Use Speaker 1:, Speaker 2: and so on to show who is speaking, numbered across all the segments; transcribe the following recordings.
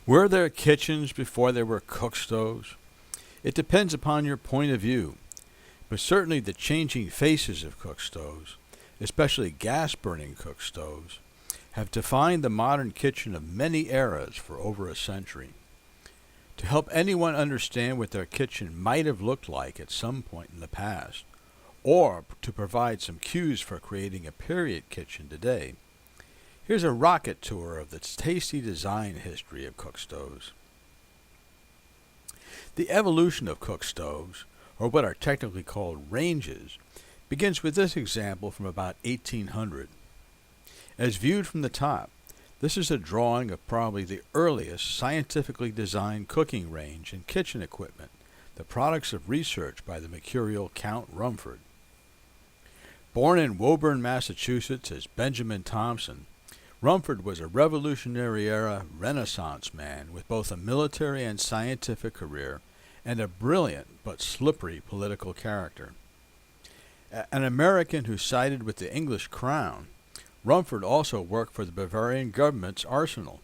Speaker 1: Were there kitchens before there were cook stoves? It depends upon your point of view, but certainly the changing faces of cook stoves, especially gas-burning cook stoves, have defined the modern kitchen of many eras for over a century. To help anyone understand what their kitchen might have looked like at some point in the past, or to provide some cues for creating a period kitchen today, here's a rocket tour of the tasty design history of cook stoves. The evolution of cook stoves, or what are technically called ranges, begins with this example from about 1800. As viewed from the top, this is a drawing of probably the earliest scientifically designed cooking range and kitchen equipment, the products of research by the mercurial Count Rumford. Born in Woburn, Massachusetts as Benjamin Thompson, Rumford was a Revolutionary-era Renaissance man with both a military and scientific career and a brilliant but slippery political character. An American who sided with the English crown, Rumford also worked for the Bavarian government's arsenal.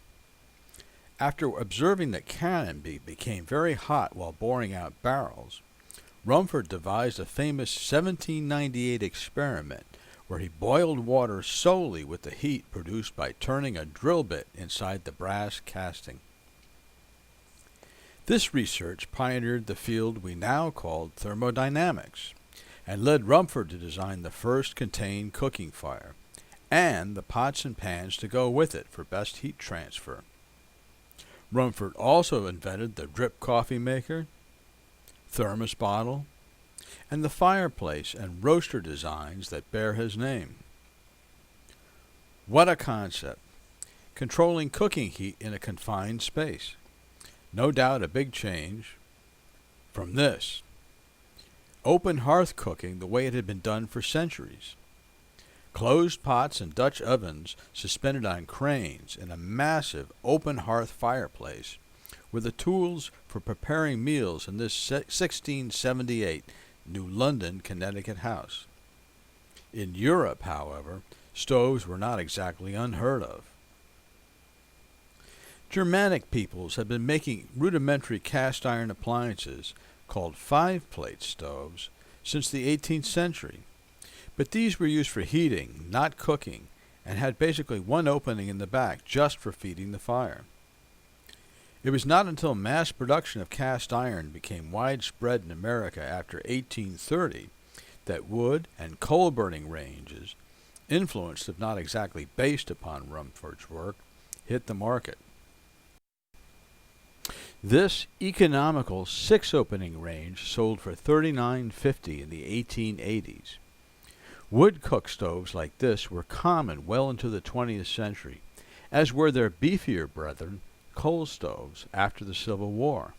Speaker 1: After observing that cannon became very hot while boring out barrels, Rumford devised a famous 1798 experiment where he boiled water solely with the heat produced by turning a drill bit inside the brass casting. This research pioneered the field we now call thermodynamics and led Rumford to design the first contained cooking fire and the pots and pans to go with it for best heat transfer. Rumford also invented the drip coffee maker, thermos bottle, and the fireplace and roaster designs that bear his name. What a concept! Controlling cooking heat in a confined space. No doubt a big change from this. Open hearth cooking the way it had been done for centuries. Closed pots and Dutch ovens suspended on cranes in a massive open hearth fireplace were the tools for preparing meals in this 1678 New London, Connecticut house. In Europe, however, stoves were not exactly unheard of. Germanic peoples had been making rudimentary cast iron appliances called five-plate stoves since the 18th century, but these were used for heating, not cooking, and had basically one opening in the back just for feeding the fire. It was not until mass production of cast iron became widespread in America after 1830 that wood and coal-burning ranges, influenced if not exactly based upon Rumford's work, hit the market. This economical six-opening range sold for $39.50 in the 1880s. Wood cook stoves like this were common well into the 20th century, as were their beefier brethren, coal stoves, after the Civil War.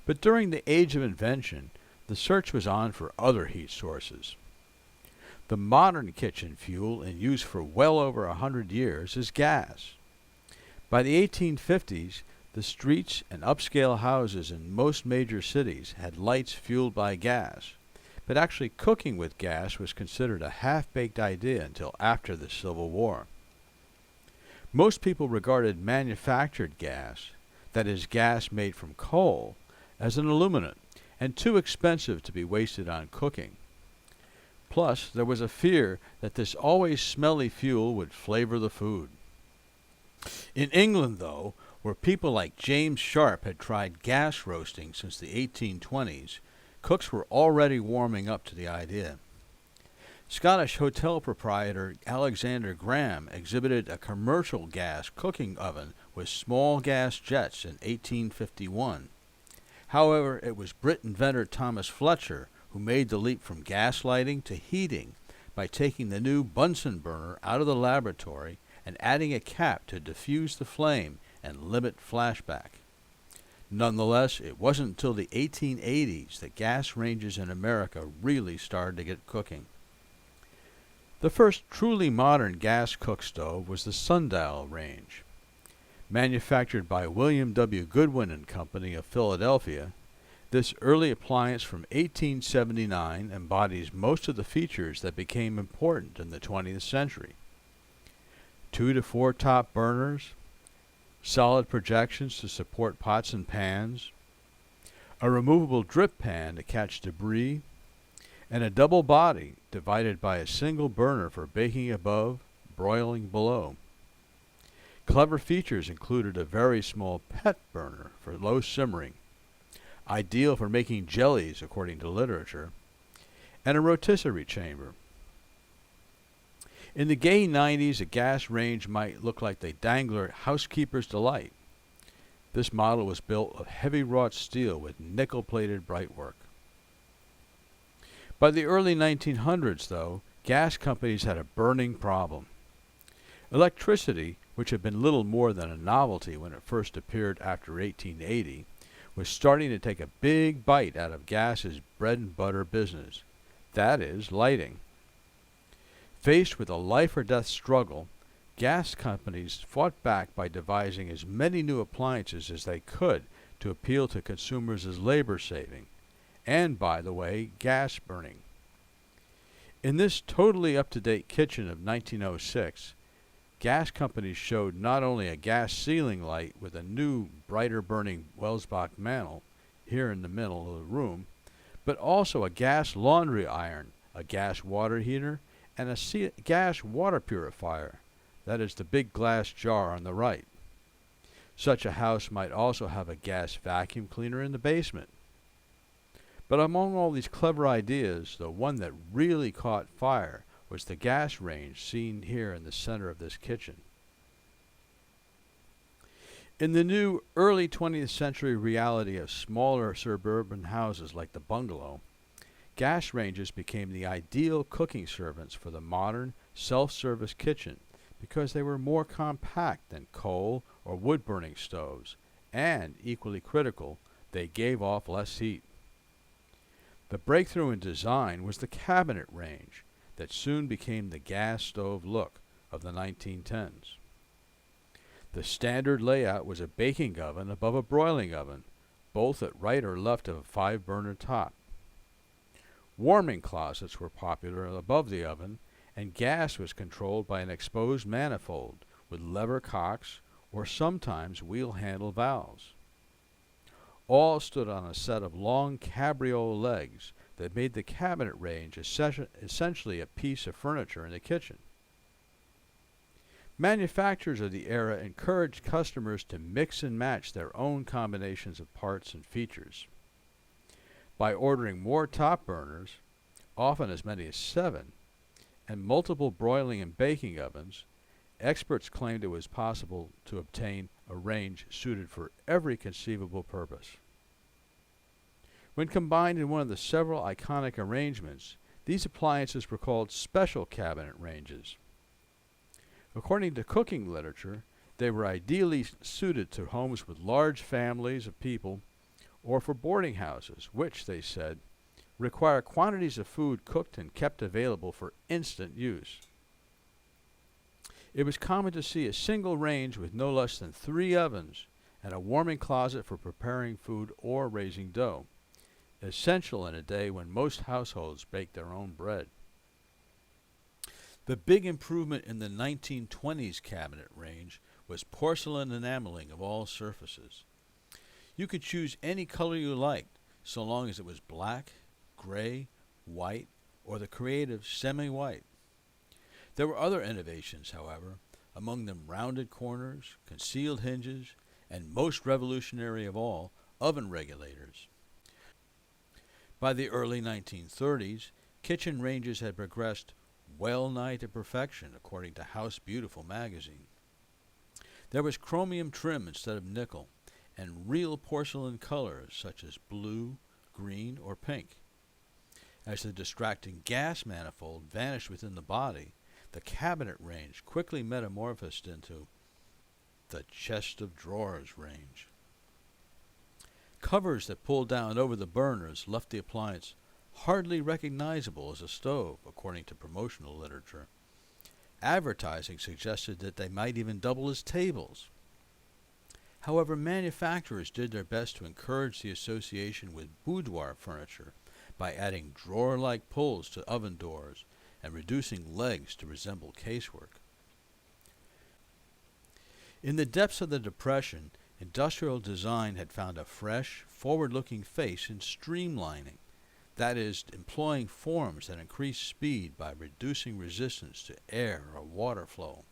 Speaker 1: But during the Age of Invention, the search was on for other heat sources. The modern kitchen fuel in use for well over 100 years is gas. By the 1850s, the streets and upscale houses in most major cities had lights fueled by gas, but actually cooking with gas was considered a half-baked idea until after the Civil War. Most people regarded manufactured gas, that is, gas made from coal, as an illuminant and too expensive to be wasted on cooking. Plus, there was a fear that this always smelly fuel would flavor the food. In England, though, where people like James Sharp had tried gas roasting since the 1820s, cooks were already warming up to the idea. Scottish hotel proprietor Alexander Graham exhibited a commercial gas cooking oven with small gas jets in 1851. However, it was Brit inventor Thomas Fletcher who made the leap from gas lighting to heating by taking the new Bunsen burner out of the laboratory and adding a cap to diffuse the flame and limit flashback. Nonetheless, it wasn't until the 1880s that gas ranges in America really started to get cooking. The first truly modern gas cook stove was the Sundial range. Manufactured by William W. Goodwin and Company of Philadelphia, this early appliance from 1879 embodies most of the features that became important in the 20th century. 2 to 4 top burners, solid projections to support pots and pans, a removable drip pan to catch debris, and a double body divided by a single burner for baking above, broiling below. Clever features included a very small pet burner for low simmering, ideal for making jellies according to literature, and a rotisserie chamber. In the gay 90s, a gas range might look like the Dangler Housekeeper's Delight. This model was built of heavy wrought steel with nickel-plated brightwork. By the early 1900s, though, gas companies had a burning problem. Electricity, which had been little more than a novelty when it first appeared after 1880, was starting to take a big bite out of gas's bread and butter business, that is, lighting. Faced with a life-or-death struggle, gas companies fought back by devising as many new appliances as they could to appeal to consumers as labor-saving, and, by the way, gas-burning. In this totally up-to-date kitchen of 1906, gas companies showed not only a gas ceiling light with a new, brighter-burning Welsbach mantle here in the middle of the room, but also a gas laundry iron, a gas water heater, and a gas water purifier, that is the big glass jar on the right. Such a house might also have a gas vacuum cleaner in the basement. But among all these clever ideas, the one that really caught fire was the gas range seen here in the center of this kitchen. In the new early 20th century reality of smaller suburban houses like the bungalow, gas ranges became the ideal cooking servants for the modern, self-service kitchen because they were more compact than coal or wood-burning stoves, and, equally critical, they gave off less heat. The breakthrough in design was the cabinet range that soon became the gas stove look of the 1910s. The standard layout was a baking oven above a broiling oven, both at right or left of a 5-burner top. Warming closets were popular above the oven, and gas was controlled by an exposed manifold with lever cocks or sometimes wheel handle valves. All stood on a set of long cabriole legs that made the cabinet range essentially a piece of furniture in the kitchen. Manufacturers of the era encouraged customers to mix and match their own combinations of parts and features. By ordering more top burners, often as many as 7, and multiple broiling and baking ovens, experts claimed it was possible to obtain a range suited for every conceivable purpose. When combined in one of the several iconic arrangements, these appliances were called special cabinet ranges. According to cooking literature, they were ideally suited to homes with large families of people or for boarding houses, which, they said, require quantities of food cooked and kept available for instant use. It was common to see a single range with no less than 3 ovens and a warming closet for preparing food or raising dough, essential in a day when most households baked their own bread. The big improvement in the 1920s cabinet range was porcelain enameling of all surfaces. You could choose any color you liked, so long as it was black, gray, white, or the creative semi-white. There were other innovations, however, among them rounded corners, concealed hinges, and most revolutionary of all, oven regulators. By the early 1930s, kitchen ranges had progressed well nigh to perfection, according to House Beautiful magazine. There was chromium trim instead of nickel, and real porcelain colors such as blue, green, or pink. As the distracting gas manifold vanished within the body, the cabinet range quickly metamorphosed into the chest of drawers range. Covers that pulled down over the burners left the appliance hardly recognizable as a stove, according to promotional literature. Advertising suggested that they might even double as tables. However, manufacturers did their best to encourage the association with boudoir furniture by adding drawer-like pulls to oven doors and reducing legs to resemble casework. In the depths of the Depression, industrial design had found a fresh, forward-looking face in streamlining. That is, employing forms that increase speed by reducing resistance to air or water flow.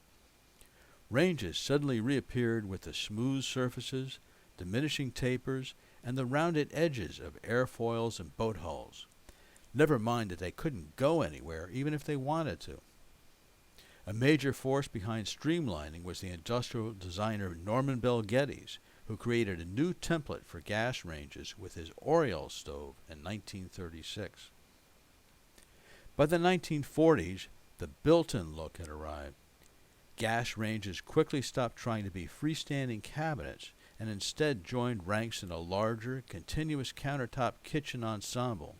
Speaker 1: Ranges suddenly reappeared with the smooth surfaces, diminishing tapers, and the rounded edges of airfoils and boat hulls. Never mind that they couldn't go anywhere even if they wanted to. A major force behind streamlining was the industrial designer Norman Bell Geddes, who created a new template for gas ranges with his Oriole stove in 1936. By the 1940s, the built-in look had arrived. Gas ranges quickly stopped trying to be freestanding cabinets and instead joined ranks in a larger, continuous countertop kitchen ensemble.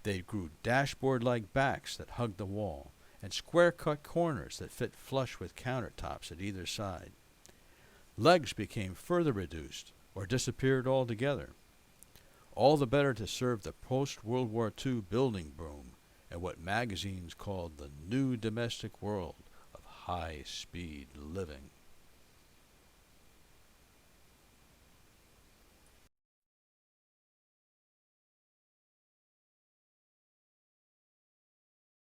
Speaker 1: They grew dashboard-like backs that hugged the wall, and square-cut corners that fit flush with countertops at either side. Legs became further reduced or disappeared altogether, all the better to serve the post-World War II building boom and what magazines called the new domestic world of high-speed living.